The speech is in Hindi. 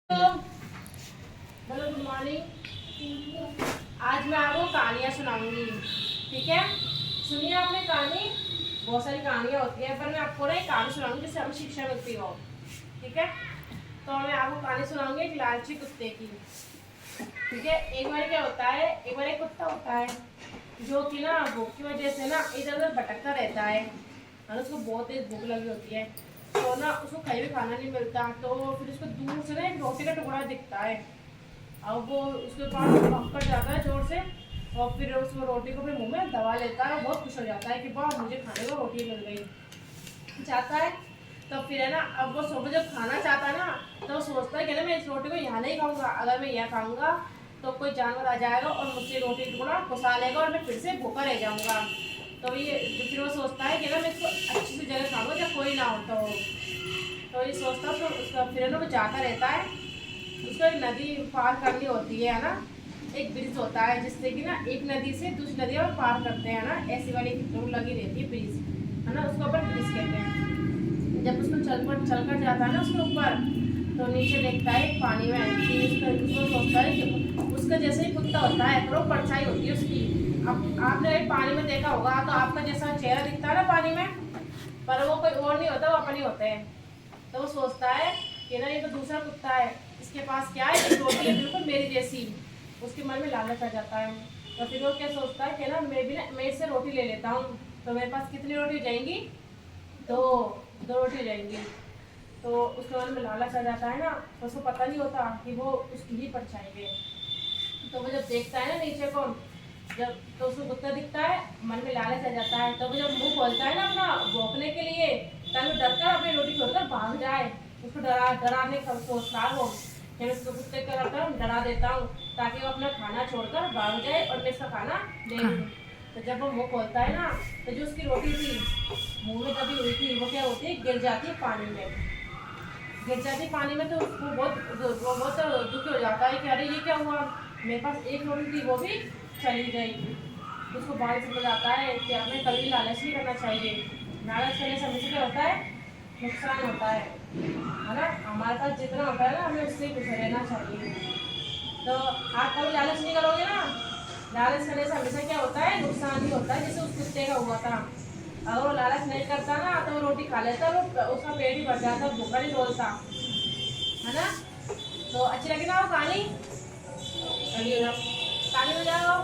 Hello, good morning. आज मैं आपको कहानियाँ सुनाऊंगी। ठीक है, सुनिए आपने कहानी। बहुत सारी कहानियाँ होती है पर मैं आपको ना एक कहानी सुनाऊंगी जिससे हमें शिक्षा मिलती हो। ठीक है, तो मैं आपको कहानी सुनाऊंगी एक लालची कुत्ते की। ठीक है, एक बार क्या होता है, एक बार एक कुत्ता होता है जो कि ना भूख की वजह से ना इधर उधर भटकता रहता है और उसको बहुत तेज भूख लगी होती है। तो ना उसको कहीं भी खाना नहीं मिलता, तो फिर उसको दूर से ना एक रोटी का टुकड़ा दिखता है। अब वो उसके पास भाग जाता है जोर से और फिर उसको रोटी को अपने मुंह में दबा लेता है और बहुत खुश हो जाता है कि वाह, मुझे खाने को रोटी मिल गई। चाहता है तो फिर है ना, अब वो सुबह जब खाना चाहता है ना तो वो सोचता है कि ना मैं इस रोटी को यहाँ नहीं खाऊंगा, अगर मैं यहाँ खाऊंगा तो कोई जानवर आ जाएगा और मुझसे रोटी टुकड़ा घुसा लेगा और मैं फिर से भूखा रह जाऊंगा। तो ये फिर वो सोचता है कि ना मैं इसको अच्छी सी जगह खाऊंगा जब कोई ना हो। तो ये सोचता तो उसका फिर ना वो जाता रहता है। उसको एक नदी पार करनी होती है ना, एक ब्रिज होता है जिससे कि ना एक नदी से दूसरी नदी और पार करते हैं ना, ऐसी वाली लगी रहती है ब्रिज, है ना, उसको अपन ब्रिज कहते हैं। जब उसको चलकर जाता है ना उसके ऊपर, तो नीचे देखता है पानी में उसको सोचता है कि उसका जैसे ही कुत्ता होता है पर वो परछाई होती है उसकी। अब आपने पानी में देखा होगा तो आपका जैसा चेहरा दिखता है ना पानी में, पर वो कोई और नहीं होता, वो अपन ही होते हैं। तो वो सोचता है कि ना ये तो दूसरा कुत्ता है, इसके पास क्या है, एक रोटी है बिल्कुल मेरी जैसी। उसके मन में लालच आ जाता है। तो फिर वो क्या सोचता है कि ना मैं भी ना मैं इससे रोटी ले लेता हूँ, तो मेरे पास कितनी रोटी हो जाएंगी, दो दो रोटी हो जाएंगी। तो उसके मन में लालच आ जाता है ना, तो उसको पता नहीं होता कि वो उसकी ही परछाई है। तो वो जब देखता है ना नीचे को, जब तो उसको कुत्ता दिखता है, मन में लालच आ जाता है। तो वो जब मुंह खोलता है ना अपना भौंकने के लिए, तब वो डरकर अपनी रोटी छोड़कर भाग जाए। उसको डराने का सोचता है वो कि मैं इसको कुत्ते को डरा देता हूँ ताकि वो अपना खाना छोड़कर भाग जाए और मैं इसका खाना ले लूँ। तो जब वो मुंह खोलता है ना, तो जो उसकी रोटी थी मुंह में दबी हुई थी वो क्या होती है, गिर जाती है पानी में। गिर जाती पानी में तो वो बहुत दुखी हो जाता है कि अरे ये क्या हुआ, मेरे पास एक रोटी थी वो भी चली गई। उसको बाद समझ आता है कि हमें कभी लालच नहीं करना चाहिए। लालच करने से हमेशा क्या होता है, नुकसान होता है ना। हमारे पास जितना होता है ना हमें उससे खुश रहना चाहिए। तो आप कभी लालच नहीं करोगे ना, लालच करने से हमेशा क्या होता है, नुकसान ही होता है। जैसे उस कुत्ते का हुआ था, अगर वो लालच नहीं करता ना तो वो रोटी खा लेता, वो उसका पेट ही भर जाता, भूखा नहीं बोलता, है ना। तो अच्छी लगी ना वो कहानी, कहानी में जाओ।